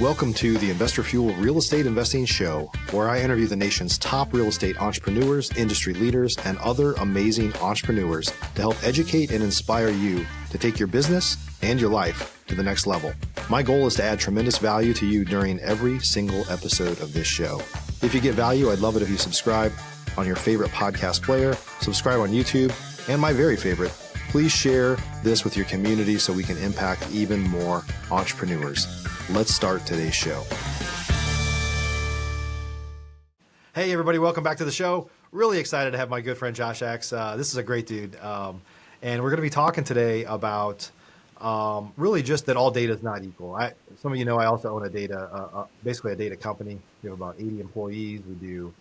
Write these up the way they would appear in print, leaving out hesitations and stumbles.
Welcome to the Investor Fuel Real Estate Investing Show, where I interview the nation's top real estate entrepreneurs, industry leaders, and other amazing entrepreneurs to help educate and inspire you to take your business and your life to the next level. My goal is to add tremendous value to you during every single episode of this show. If you get value, I'd love it if you subscribe on your favorite podcast player, subscribe on YouTube, and my very favorite, please share this with your community so we can impact even more entrepreneurs. Let's start today's show. Hey, everybody. Welcome back to the show. Really excited to have my good friend Josh Ax. This is a great dude. And we're going to be talking today about really just that all data is not equal. Some of you know I also own basically a data company. We have about 80 employees. We do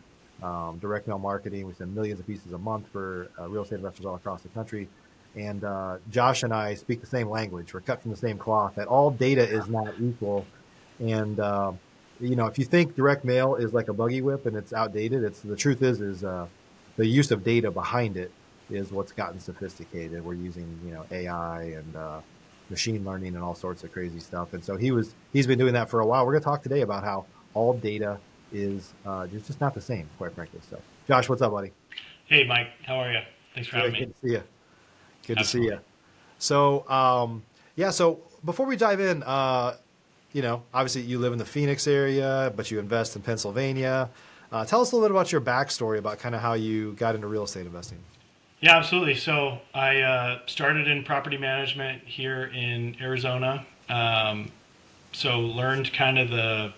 direct mail marketing. We send millions of pieces a month for real estate investors all across the country. And Josh and I speak the same language. We're cut from the same cloth, that all data is not equal. And, if you think direct mail is like a buggy whip and it's outdated, the truth is the use of data behind it is what's gotten sophisticated. We're using, AI and machine learning and all sorts of crazy stuff. And so he's been doing that for a while. We're going to talk today about how all data is just not the same, quite frankly. So, Josh, what's up, buddy? Hey, Mike. How are you? Thanks for having me. Good to see you. Good Absolutely. to see you. So, so before we dive in, obviously you live in the Phoenix area, but you invest in Pennsylvania. Tell us a little bit about your backstory about kind of how you got into real estate investing. Yeah, absolutely. So I started in property management here in Arizona. So learned kind of the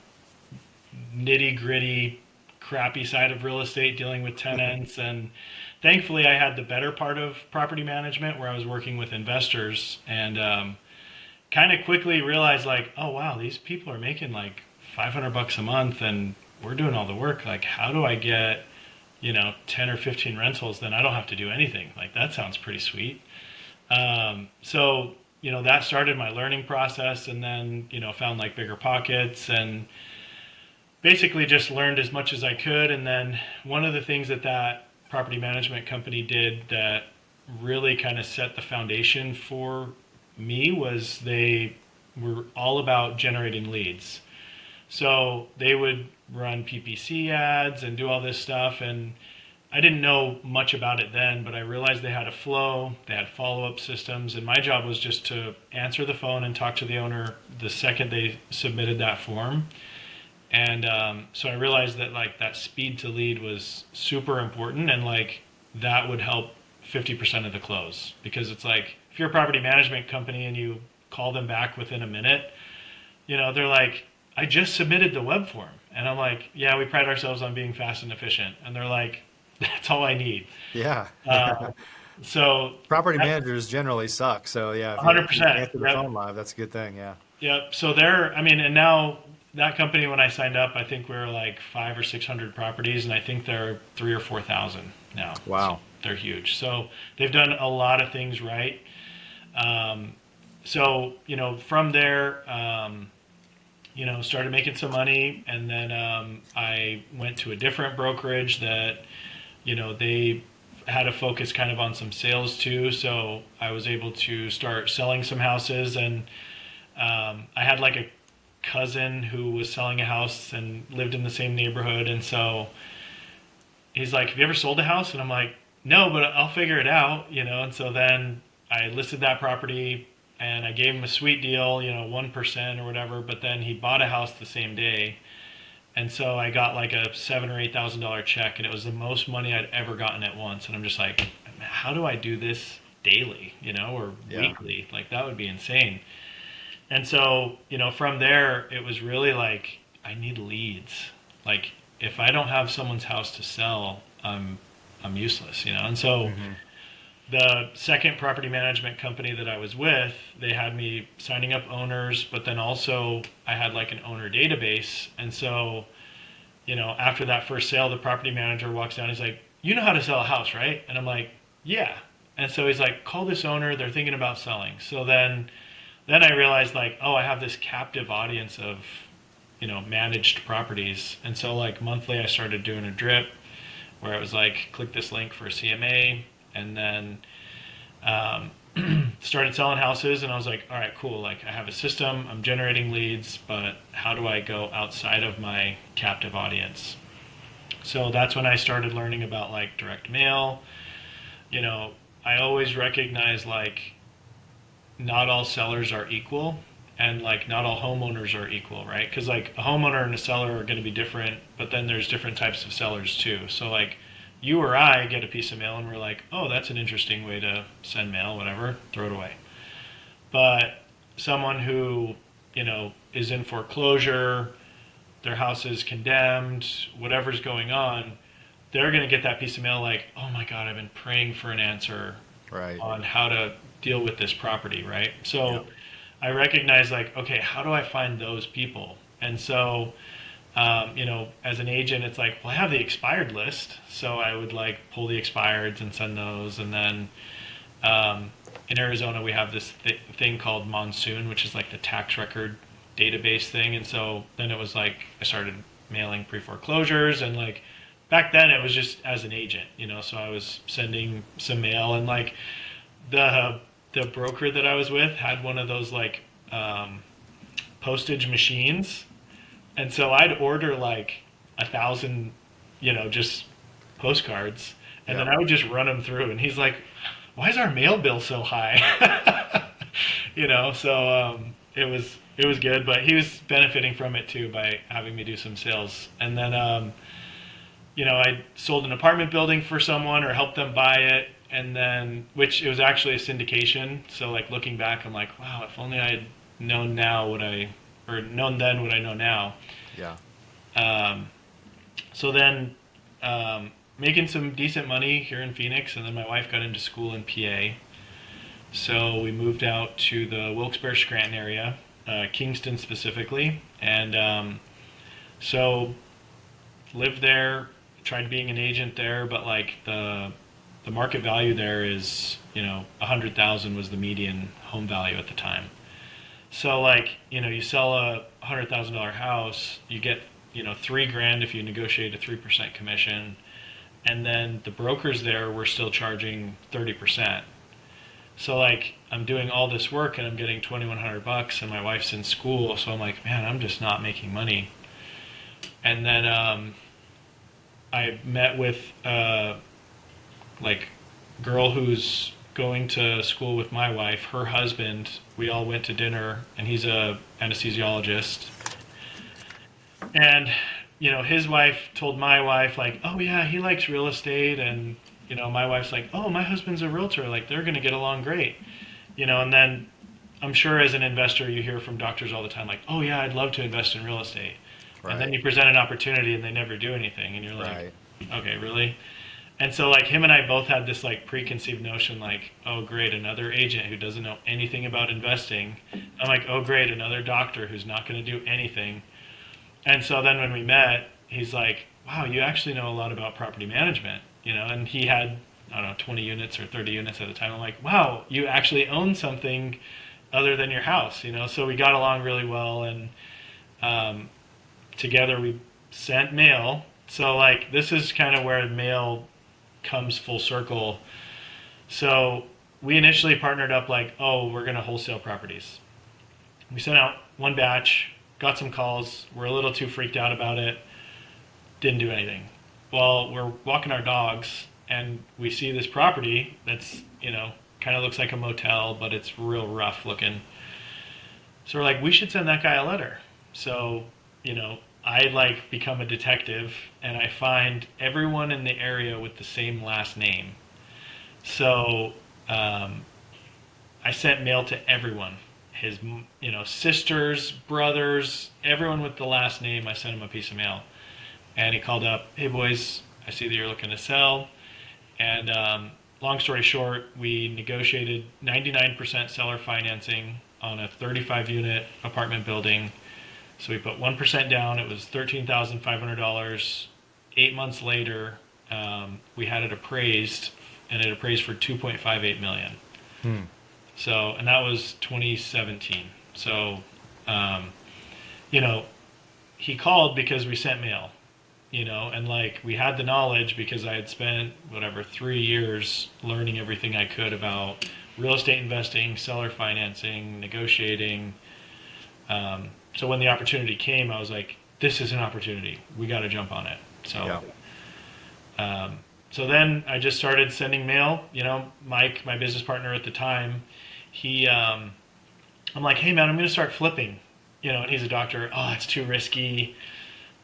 nitty gritty, crappy side of real estate, dealing with tenants. And thankfully I had the better part of property management where I was working with investors and kind of quickly realized like, oh, wow, these people are making like $500 a month and we're doing all the work. Like, how do I get, 10 or 15 rentals? Then I don't have to do anything. Like, that sounds pretty sweet. So that started my learning process and then, found like bigger pockets and basically just learned as much as I could. And then one of the things that property management company did that really kind of set the foundation for me was they were all about generating leads. So they would run PPC ads and do all this stuff. And I didn't know much about it then, but I realized they had a flow, they had follow-up systems. And my job was just to answer the phone and talk to the owner the second they submitted that form. And so I realized that like that speed to lead was super important and like that would help 50% of the close, because it's like if you're a property management company and you call them back within a minute, they're like, I just submitted the web form. And I'm like, yeah, we pride ourselves on being fast and efficient. And they're like, that's all I need. Yeah. So property managers generally suck. So yeah, if 100%. you answer the phone live, that's a good thing. Yeah. Yep. So and now that company, when I signed up, I think we were like 500 or 600 properties, and I think they're 3,000 or 4,000 now. Wow. So they're huge. So they've done a lot of things right. From there, started making some money, and then I went to a different brokerage that, they had a focus kind of on some sales too. So I was able to start selling some houses, and I had like a cousin who was selling a house and lived in the same neighborhood, and so he's like, have you ever sold a house? And I'm like, no, but I'll figure it out, and so then I listed that property and I gave him a sweet deal, 1% or whatever, but then he bought a house the same day, and so I got like a $7,000 or $8,000 check, and it was the most money I'd ever gotten at once. And I'm just like, how do I do this daily, or weekly? Like, that would be insane. And so, from there, it was really like, I need leads. Like, if I don't have someone's house to sell, I'm useless, And so the second property management company that I was with, they had me signing up owners, but then also I had like an owner database. And so, after that first sale, the property manager walks down, he's like, you know how to sell a house, right? And I'm like, yeah. And so he's like, call this owner, they're thinking about selling. So then I realized like, oh, I have this captive audience of, managed properties. And so like monthly I started doing a drip where it was like, click this link for a CMA. And then started selling houses, and I was like, all right, cool. Like, I have a system, I'm generating leads, but how do I go outside of my captive audience? So that's when I started learning about like direct mail. You know, I always recognize like not all sellers are equal, and like not all homeowners are equal, right? Because like a homeowner and a seller are going to be different, but then there's different types of sellers too. So like you or I get a piece of mail and we're like, oh, that's an interesting way to send mail, whatever, throw it away. But someone who, you know, is in foreclosure, their house is condemned, whatever's going on, they're going to get that piece of mail like, oh my God, I've been praying for an answer Right. on how to deal with this property, right? So Yep. I recognize like, okay, how do I find those people? And so, you know, as an agent, it's like, well, I have the expired list, so I would like pull the expireds and send those. And then in Arizona, we have this thing called Monsoon, which is like the tax record database thing. And so then it was like I started mailing pre-foreclosures, and like back then it was just as an agent, you know. So I was sending some mail, and like the broker that I was with had one of those like postage machines, and so I'd order like 1,000, you know, just postcards, and then Yep. I would just run them through. And he's like, "Why is our mail bill so high?" You know, so it was good, but he was benefiting from it too by having me do some sales. And then you know, I sold an apartment building for someone or helped them buy it, and then which it was actually a syndication. So like looking back, I'm like, wow, if only I had known now what I or known then what I know now. Yeah. So then making some decent money here in Phoenix, and then my wife got into school in PA. So we moved out to the Wilkes-Barre Scranton area, Kingston specifically, and so lived there. Tried being an agent there, but like the market value there is, you know, 100,000 was the median home value at the time. So like, you know, you sell a $100,000 house, you get, you know, $3,000 if you negotiate a 3% commission, and then the brokers there were still charging 30%. So like I'm doing all this work and I'm getting $2,100, and my wife's in school, so I'm like, man, I'm just not making money. And then I met with like girl who's going to school with my wife, her husband. We all went to dinner, and he's a anesthesiologist. And you know, his wife told my wife like, "Oh yeah, he likes real estate," and you know, my wife's like, "Oh, my husband's a realtor. Like they're going to get along great." You know, and then I'm sure as an investor you hear from doctors all the time like, "Oh yeah, I'd love to invest in real estate." Right. And then you present an opportunity and they never do anything, and you're like, Right. okay, really? And so like him and I both had this like preconceived notion like, oh great, another agent who doesn't know anything about investing. I'm like, oh great, another doctor who's not going to do anything. And so then when we met, he's like, wow, you actually know a lot about property management, you know. And he had, I don't know, 20 units or 30 units at a time. I'm like, wow, you actually own something other than your house, you know. So we got along really well, and together we sent mail. So like this is kind of where mail comes full circle. So we initially partnered up like, oh, we're going to wholesale properties. We sent out one batch, got some calls, we're a little too freaked out about it, didn't do anything. Well, we're walking our dogs and we see this property that's, you know, kind of looks like a motel, but it's real rough looking. So we're like, we should send that guy a letter. So, you know, I like become a detective and I find everyone in the area with the same last name. So I sent mail to everyone, his, you know, sisters, brothers, everyone with the last name. I sent him a piece of mail, and he called up, hey boys, I see that you're looking to sell. And long story short, we negotiated 99% seller financing on a 35 unit apartment building. So we put 1% down. It was $13,500. 8 months later, we had it appraised, and it appraised for $2.58 million. So, and that was 2017. So, you know, he called because we sent mail, you know, and like we had the knowledge because I had spent whatever 3 years learning everything I could about real estate investing, seller financing, negotiating. So when the opportunity came, I was like, this is an opportunity. We got to jump on it. So, so then I just started sending mail. You know, Mike, my business partner at the time, I'm like, hey man, I'm going to start flipping. You know, and he's a doctor. Oh, it's too risky.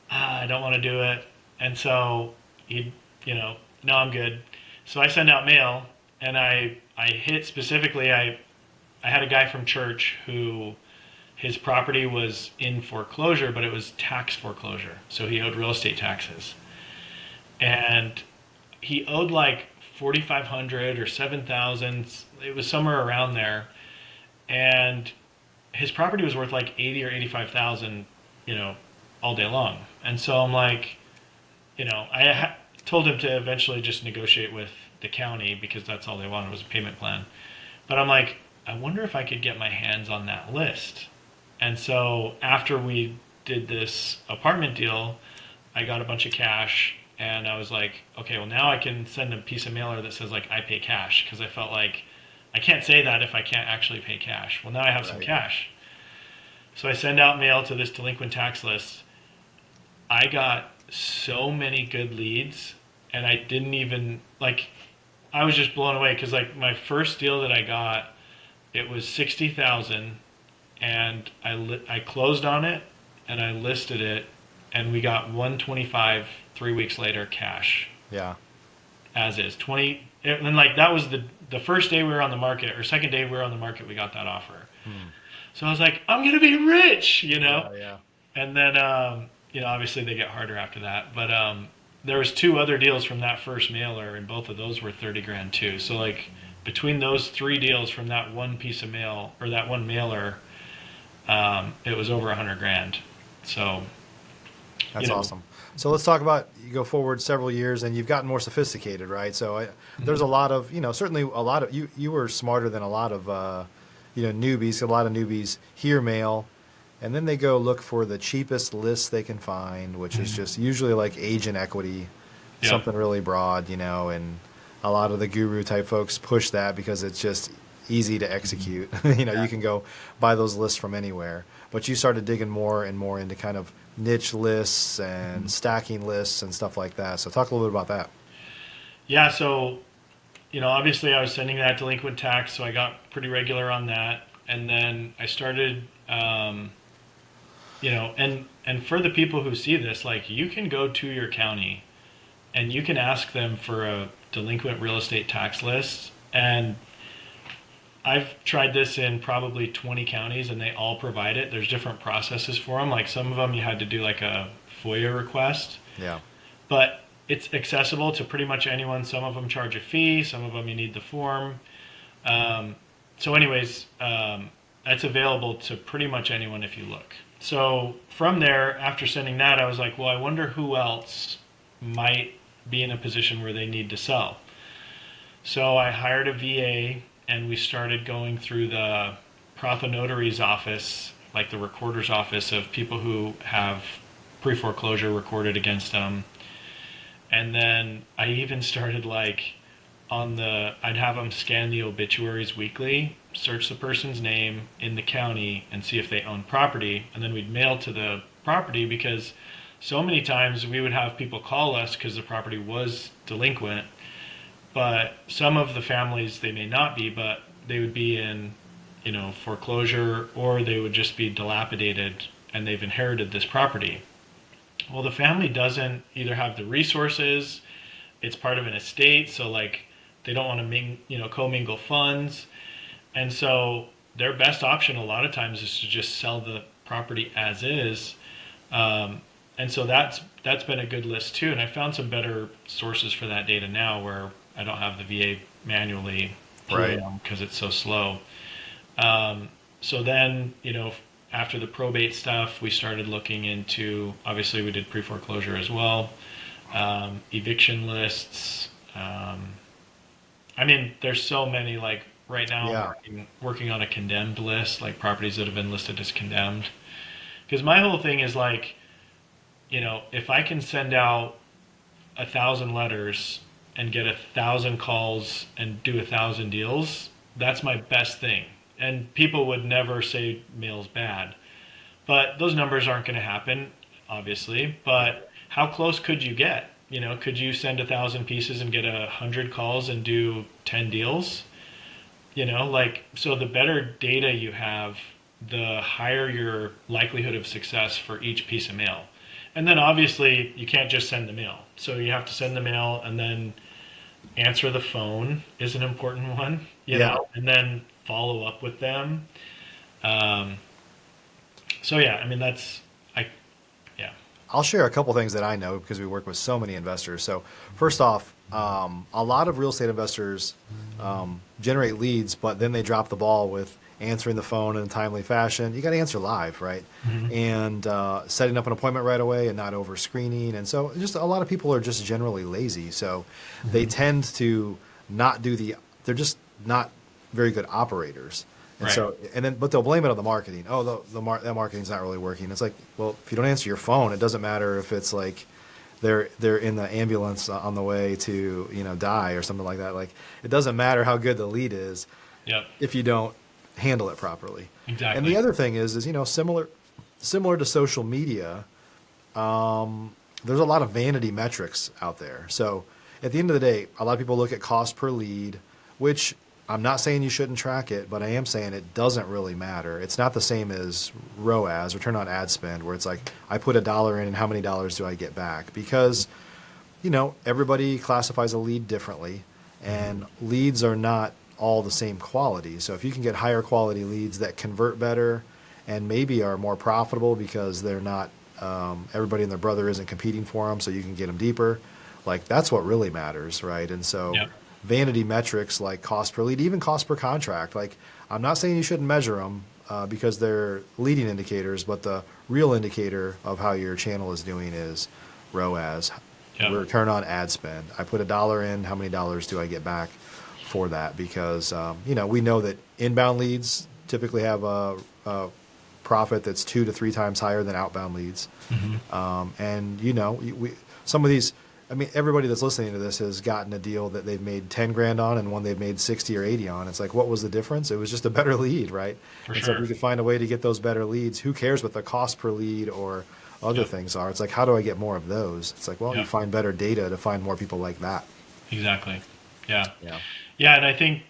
I don't want to do it. And so no, I'm good. So I send out mail, and I hit specifically, I had a guy from church who his property was in foreclosure, but it was tax foreclosure. So he owed real estate taxes. And he owed like 4,500 or 7,000. It was somewhere around there. And his property was worth like 80 or 85,000, all day long. And so I'm like, I told him to eventually just negotiate with the county because that's all they wanted was a payment plan. But I'm like, I wonder if I could get my hands on that list. And so after we did this apartment deal, I got a bunch of cash, and I was like, okay, well now I can send a piece of mailer that says like I pay cash, because I felt like I can't say that if I can't actually pay cash. Well, now I have some cash. So I send out mail to this delinquent tax list. I got so many good leads, and I didn't even, I was just blown away, because my first deal that I got, it was 60,000, and I closed on it, and I listed it, and we got 125 3 weeks later cash. Yeah. As is. And that was the first day we were on the market, or second day we were on the market, we got that offer. So I was like, I'm going to be rich, Yeah. And then, obviously they get harder after that. But there was 2 other deals from that first mailer, and both of those were 30 grand too. So between those 3 deals from that one piece of mail, or that one mailer, it was over 100 grand. So That's awesome. So let's talk about, you go forward several years and you've gotten more sophisticated, right? So there's a lot of, certainly a lot of, you were smarter than a lot of, newbies. A lot of newbies hear mail, and then they go look for the cheapest list they can find, which is just usually like agent equity, something really broad, and a lot of the guru type folks push that because it's just easy to execute. You can go buy those lists from anywhere. But you started digging more and more into kind of niche lists and stacking lists and stuff like that. So talk a little bit about that. Yeah, so, obviously I was sending that delinquent tax, so I got pretty regular on that. And then I started, and for the people who see this, you can go to your county and you can ask them for a delinquent real estate tax list. And I've tried this in probably 20 counties, and they all provide it. There's different processes for them. Some of them you had to do a FOIA request. Yeah. But it's accessible to pretty much anyone. Some of them charge a fee. Some of them you need the form. So anyways, that's available to pretty much anyone if you look. So from there, after sending that, I was like, well, I wonder who else might be in a position where they need to sell. So I hired a VA, and we started going through the prothenotary's office, like the recorder's office of people who have pre-foreclosure recorded against them. And then I even started I'd have them scan the obituaries weekly, search the person's name in the county, and see if they own property. And then we'd mail to the property, because so many times we would have people call us because the property was delinquent. But some of the families, they may not be, but they would be in, foreclosure, or they would just be dilapidated and they've inherited this property. Well, the family doesn't either have the resources, it's part of an estate, so they don't want to commingle funds. And so their best option a lot of times is to just sell the property as is. And so that's been a good list too. And I found some better sources for that data now, where I don't have the VA manually because it's so slow. So then, after the probate stuff, we started looking into, obviously we did pre-foreclosure as well, eviction lists. There's so many, right now I'm working on a condemned list, properties that have been listed as condemned. Because my whole thing is if I can send out 1,000 letters and get 1,000 calls and do 1,000 deals, That's my best thing. And people would never say mail's bad. But those numbers aren't going to happen, obviously. But how close could you get? Could you send 1,000 pieces and get 100 calls and do 10 deals? So the better data you have, the higher your likelihood of success for each piece of mail. And then obviously you can't just send the mail. So you have to send the mail, and then answer the phone is an important one, and then follow up with them. Um, so yeah, I mean, yeah. I'll share a couple things that I know because we work with so many investors. So first off, a lot of real estate investors generate leads, but then they drop the ball with answering the phone in a timely fashion. You got to answer live, right? Mm-hmm. And setting up an appointment right away and not over screening. And so just a lot of people are just generally lazy. So they tend to not they're just not very good operators. And Right. so, but they'll blame it on the marketing. Oh, that marketing's not really working. It's like, well, if you don't answer your phone, it doesn't matter if it's like they're in the ambulance on the way to, die or something like that. Like, it doesn't matter how good the lead is Yep. if you don't handle it properly. Exactly. And the other thing is similar to social media, there's a lot of vanity metrics out there. So at the end of the day, a lot of people look at cost per lead, which I'm not saying you shouldn't track it, but I am saying it doesn't really matter. It's not the same as ROAS, return on ad spend, where it's like I put $1 in and how many dollars do I get back? Because, everybody classifies a lead differently, and leads are not all the same quality. So if you can get higher quality leads that convert better and maybe are more profitable because they're not, everybody and their brother isn't competing for them, so you can get them deeper. Like, that's what really matters, right? And so Yep. vanity metrics like cost per lead, even cost per contract, like, I'm not saying you shouldn't measure them because they're leading indicators, but the real indicator of how your channel is doing is ROAS, Yep. return on ad spend. I put $1 in, how many dollars do I get back for that? Because we know that inbound leads typically have a profit that's 2 to 3 times higher than outbound leads. Mm-hmm. And some of these, I mean, everybody that's listening to this has gotten a deal that they've made 10 grand on and one they've made 60 or 80 on. It's like, what was the difference? It was just a better lead, right? For And so sure. if we could find a way to get those better leads, who cares what the cost per lead or other Yep. things are? It's like, how do I get more of those? It's like, well, you Yep. find better data to find more people like that. Exactly. Yeah. Yeah. Yeah, and I think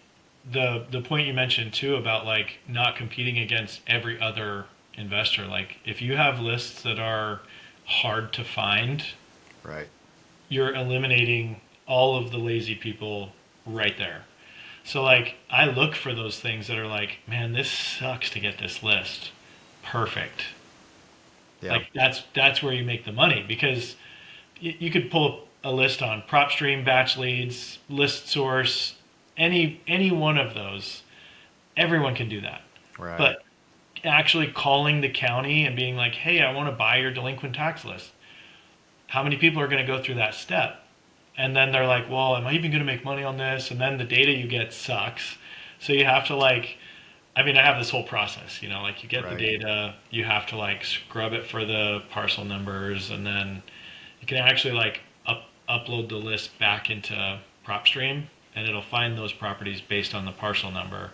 the point you mentioned too about like not competing against every other investor, like if you have lists that are hard to find, Right. you're eliminating all of the lazy people right there. So like I look for those things that are like, man, this sucks to get this list. Perfect. Yeah. Like that's where you make the money, because you could pull a list on PropStream, Batch Leads, List Source, any one of those. Everyone can do that. Right. But actually calling the county and being like, hey, I want to buy your delinquent tax list. How many people are going to go through that step? And then they're like, well, am I even going to make money on this? And then the data you get sucks. So you have to I have this whole process, like you get Right. the data, you have to like scrub it for the parcel numbers, and then you can actually like upload the list back into PropStream, and it'll find those properties based on the parcel number.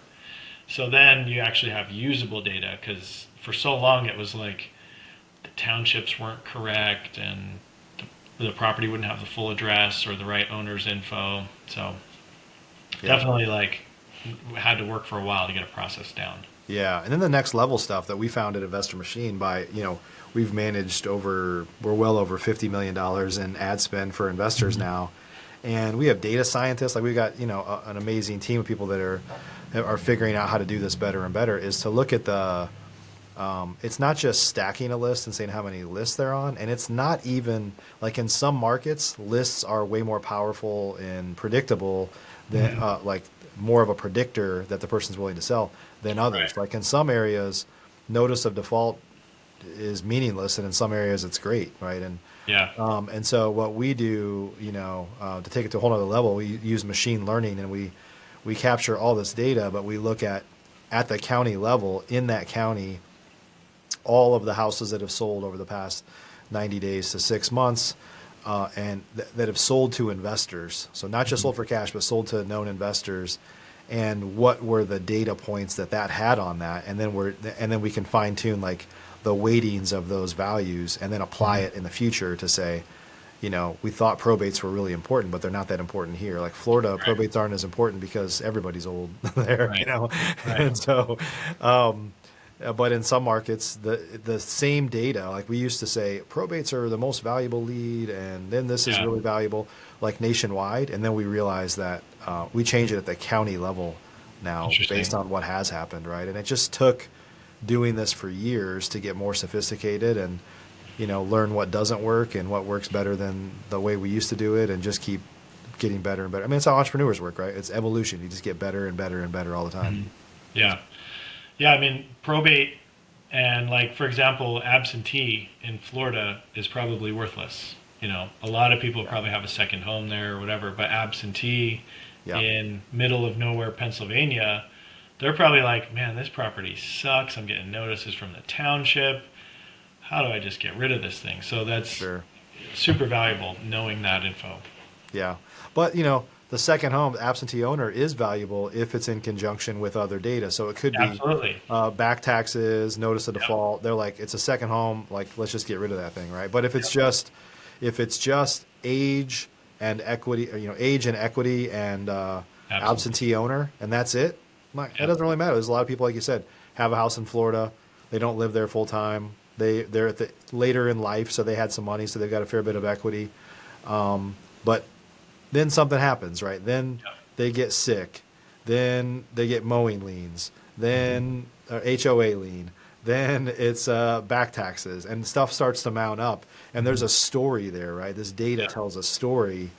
So then you actually have usable data, because for so long it was like the townships weren't correct and the property wouldn't have the full address or the right owner's info. So definitely had to work for a while to get a process down. Yeah, and then the next level stuff that we found at Investor Machine we've managed we're well over $50 million in ad spend for investors now. And we have data scientists, like we've got, an amazing team of people that are figuring out how to do this better and better, is to look at it's not just stacking a list and saying how many lists they're on. And it's not even like in some markets, lists are way more powerful and predictable than like more of a predictor that the person's willing to sell than others. Right. Like in some areas, notice of default is meaningless, and in some areas it's great, right? And Yeah. and so what we do, to take it to a whole other level, we use machine learning, and we capture all this data, but we look at the county level, in that county, all of the houses that have sold over the past 90 days to 6 months, and that have sold to investors. So not just sold for cash, but sold to known investors. and what were the data points that had on that, and then we can fine tune like the weightings of those values, and then apply it in the future to say, we thought probates were really important, but they're not that important here. Like Florida, Right. probates aren't as important because everybody's old there, Right. and Right. so. But in some markets, the same data, like we used to say, probates are the most valuable lead, and then this is Yeah. really valuable, like nationwide. And then we realized that we change it at the county level now based Interesting. on what has happened, right? And it just took doing this for years to get more sophisticated and learn what doesn't work and what works better than the way we used to do it, and just keep getting better and better. I mean, it's how entrepreneurs work, right? It's evolution. You just get better and better and better all the time. Mhm. Yeah. Yeah. I mean, probate and, like, for example, absentee in Florida is probably worthless. A lot of people Yeah. probably have a second home there or whatever, but absentee Yeah. in middle of nowhere, Pennsylvania, they're probably like, man, this property sucks. I'm getting notices from the township. How do I just get rid of this thing? So that's Sure. super valuable knowing that info. Yeah. But, the second home, the absentee owner, is valuable if it's in conjunction with other data. So it could be Absolutely. back taxes, notice of Yep. default. They're like, it's a second home. Like, let's just get rid of that thing, right? But Yep. if it's just age and equity, or, age and equity and Absolutely. absentee owner, and that's it, that Yep. doesn't really matter. There's a lot of people, like you said, have a house in Florida. They don't live there full time. They're at the later in life, so they had some money, so they've got a fair bit of equity. But then something happens, right? Then Yep. they get sick. Then they get mowing liens. Then HOA lien. Then it's back taxes, and stuff starts to mount up. And there's a story there, right? This data Yep. tells a story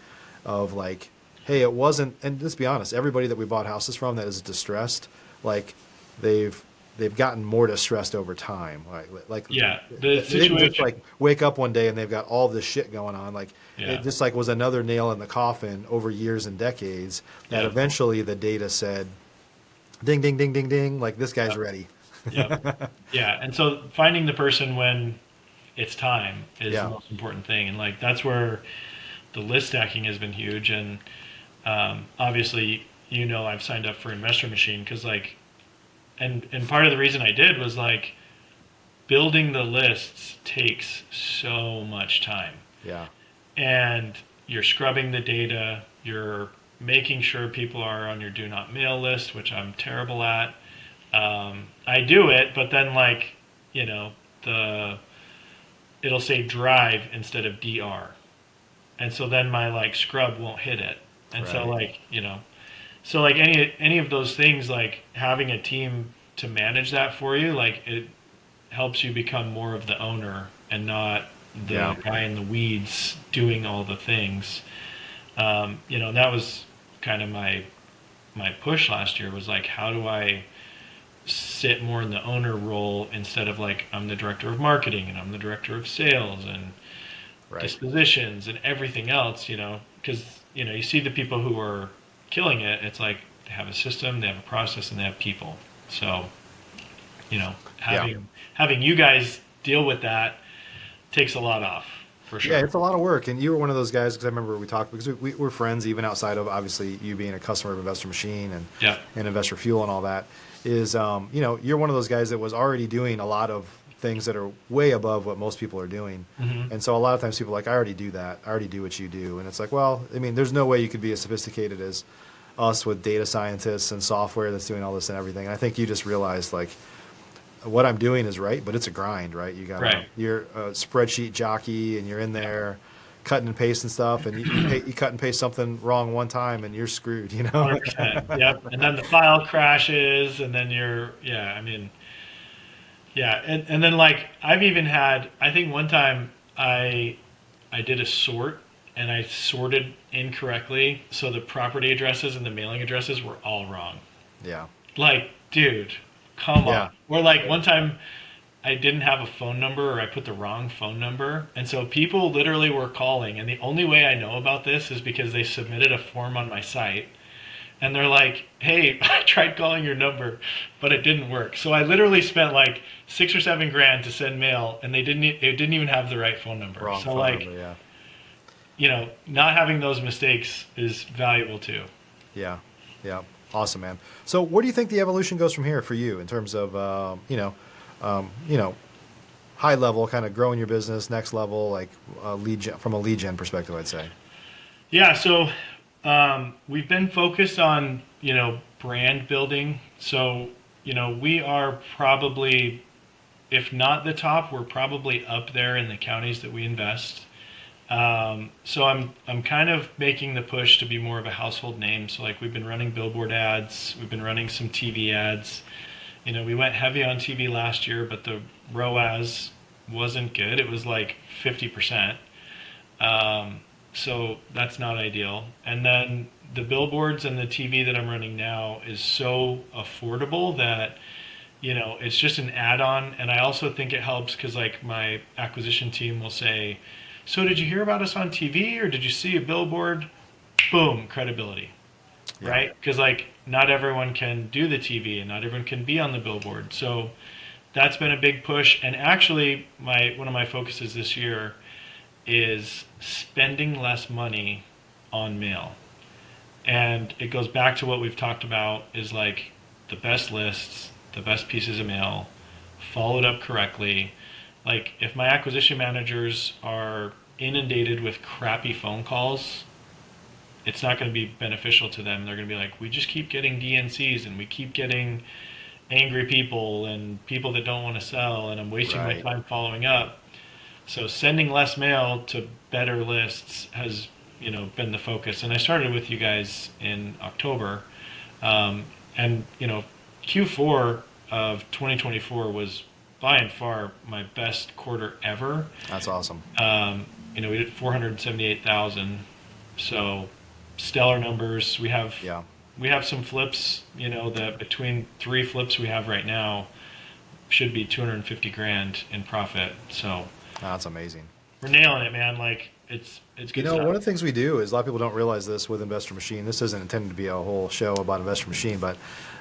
of like, hey, it wasn't. And let's be honest, everybody that we bought houses from that is distressed, like they've gotten more distressed over time. Like Yeah. The they didn't just situation. like wake up one day and they've got all this shit going on. Like Yeah. it just like was another nail in the coffin over years and decades that Yep. eventually the data said, ding, ding, ding, ding, ding, like this guy's Yep. ready. Yep. Yeah. And so finding the person when it's time is the Yeah. most important thing. And, like, that's where the list stacking has been huge. And obviously, I've signed up for Investor Machine because, like, and part of the reason I did was, like, building the lists takes so much time. Yeah. And you're scrubbing the data, you're making sure people are on your do not mail list, which I'm terrible at. I do it, but then, like, the it'll say drive instead of DR, and so then my, like, scrub won't hit it, and so, Right. like, so, like, any of those things, like having a team to manage that for you, like, it helps you become more of the owner and not the Yeah. guy in the weeds doing all the things. And that was kind of my push last year, was like, how do I sit more in the owner role instead of, like, I'm the director of marketing and I'm the director of sales and Right. dispositions and everything else, because you see the people who are killing it. It's like they have a system, they have a process, and they have people. So, having you guys deal with that takes a lot off, for sure. Yeah, it's a lot of work, and you were one of those guys because I remember we talked because we were friends even outside of obviously you being a customer of Investor Machine and Yeah. Investor Fuel and all that. Is you're one of those guys that was already doing a lot of things that are way above what most people are doing, Mhm. and so a lot of times people are like, I already do that, I already do what you do, and it's like, well, I mean, there's no way you could be as sophisticated as us with data scientists and software that's doing all this and everything. And I think you just realized like what I'm doing is right, but it's a grind, right? Right. You're a spreadsheet jockey, and you're in there cutting and pasting stuff, and you cut and paste something wrong one time, and you're screwed, 100%. Yep. And then the file crashes, and then I mean, yeah. And then, like, I've even had, I think one time I did a sort, and I sorted incorrectly, so the property addresses and the mailing addresses were all wrong. Yeah. Like, dude, come Yeah. on. Or, like, one time I didn't have a phone number, or I put the wrong phone number. And so people literally were calling. And the only way I know about this is because they submitted a form on my site. And they're like, hey, I tried calling your number, but it didn't work. So I literally spent like $6 or $7 to send mail, and it didn't even have the right phone number. Wrong So, phone like, number, yeah. not having those mistakes is valuable too. Yeah. Yeah. Awesome, man. So where do you think the evolution goes from here for you in terms of, you know, high level, kind of growing your business, next level, like from a lead gen perspective, I'd say. Yeah, so we've been focused on, brand building. So, we are probably, if not the top, we're probably up there in the counties that we invest. So I'm kind of making the push to be more of a household name. So like we've been running billboard ads, we've been running some TV ads. We went heavy on TV last year, but the ROAS wasn't good. It was like 50%. So that's not ideal. And then the billboards and the TV that I'm running now is so affordable that, it's just an add-on. And I also think it helps because like my acquisition team will say, so did you hear about us on TV or did you see a billboard? Boom, credibility, Yeah. right? Because like not everyone can do the TV and not everyone can be on the billboard. So that's been a big push. And actually, one of my focuses this year is spending less money on mail. And it goes back to what we've talked about is like the best lists, the best pieces of mail, followed up correctly. Like if my acquisition managers are inundated with crappy phone calls, it's not going to be beneficial to them. They're going to be like, we just keep getting DNCs and we keep getting angry people and people that don't want to sell and I'm wasting my time following up. So sending less mail to better lists has, been the focus. And I started with you guys in October. And Q4 of 2024 was by and far my best quarter ever. That's awesome. We did 478,000. So stellar numbers. We have some flips, that between 3 flips we have right now should be 250 grand in profit. So that's amazing. We're nailing it, man. Like it's good stuff. One of the things we do is a lot of people don't realize this with Investor Machine. This isn't intended to be a whole show about Investor Machine, but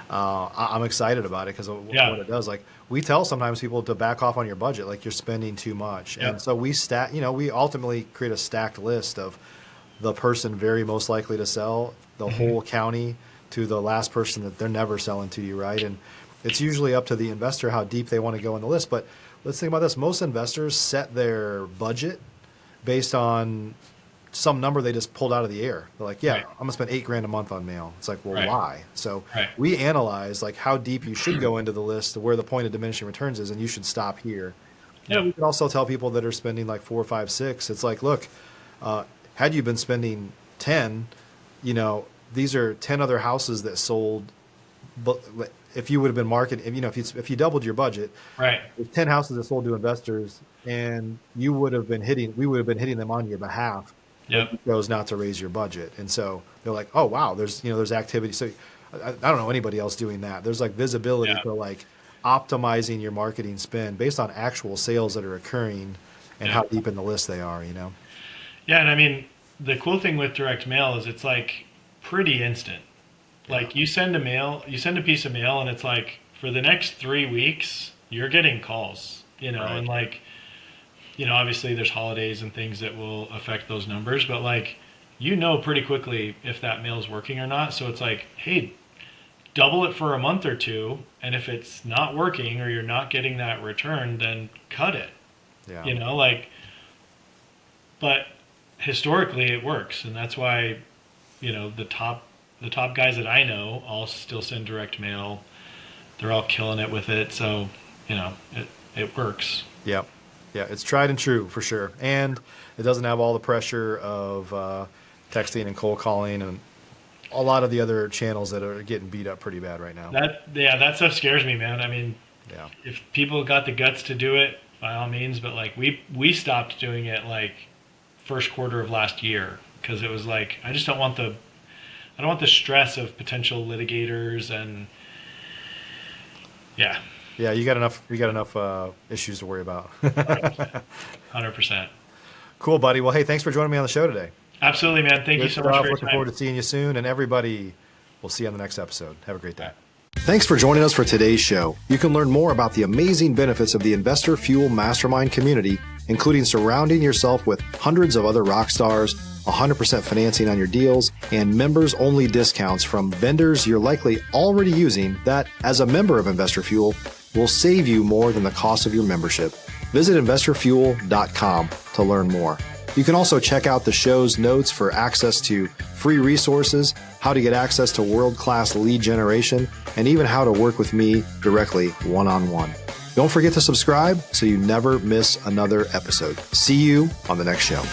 I'm excited about it because of what it does. Like we tell sometimes people to back off on your budget, like you're spending too much. And so we we ultimately create a stacked list of the person very most likely to sell, the whole county to the last person that they're never selling to you, right? And it's usually up to the investor how deep they want to go in the list. But let's think about this. Most investors set their budget based on some number they just pulled out of the air. They're like, I'm going to spend $8,000 a month on mail. It's like, well, why? So we analyze like how deep you should go into the list, where the point of diminishing returns is, and you should stop here. We can also tell people that are spending like 4, 5, 6. It's like, look, had you been spending 10, these are 10 other houses that sold. But if you would have been if you doubled your budget, there's 10 houses that sold to investors, and we would have been hitting them on your behalf. You chose not to raise your budget, and so they're like, oh wow, there's activity. So I don't know anybody else doing that. There's like visibility for like optimizing your marketing spend based on actual sales that are occurring and how deep in the list they are. Yeah, and I mean the cool thing with direct mail is it's like pretty instant. Like you send a piece of mail and it's like for the next 3 weeks you're getting calls, and like, obviously there's holidays and things that will affect those numbers, but like, pretty quickly if that mail is working or not. So it's like, hey, double it for a month or two. And if it's not working or you're not getting that return, then cut it, but historically it works. And that's why, the top guys that I know all still send direct mail. They're all killing it with it. So, it works. Yep. Yeah, it's tried and true for sure. And it doesn't have all the pressure of texting and cold calling and a lot of the other channels that are getting beat up pretty bad right now. That stuff scares me, man. I mean, if people got the guts to do it, by all means, but like we stopped doing it like first quarter of last year because it was like, I don't want the stress of potential litigators and Yeah, you got enough issues to worry about. 100%. Cool, buddy. Well, hey, thanks for joining me on the show today. Absolutely, man. Thank you so much for your Looking time. forward to seeing you soon, and everybody, we'll see you on the next episode. Have a great day. Thanks for joining us for today's show. You can learn more about the amazing benefits of the Investor Fuel Mastermind community including surrounding yourself with hundreds of other rock stars, 100% financing on your deals, and members-only discounts from vendors you're likely already using that, as a member of Investor Fuel, will save you more than the cost of your membership. Visit investorfuel.com to learn more. You can also check out the show's notes for access to free resources, how to get access to world-class lead generation, and even how to work with me directly one-on-one. Don't forget to subscribe so you never miss another episode. See you on the next show.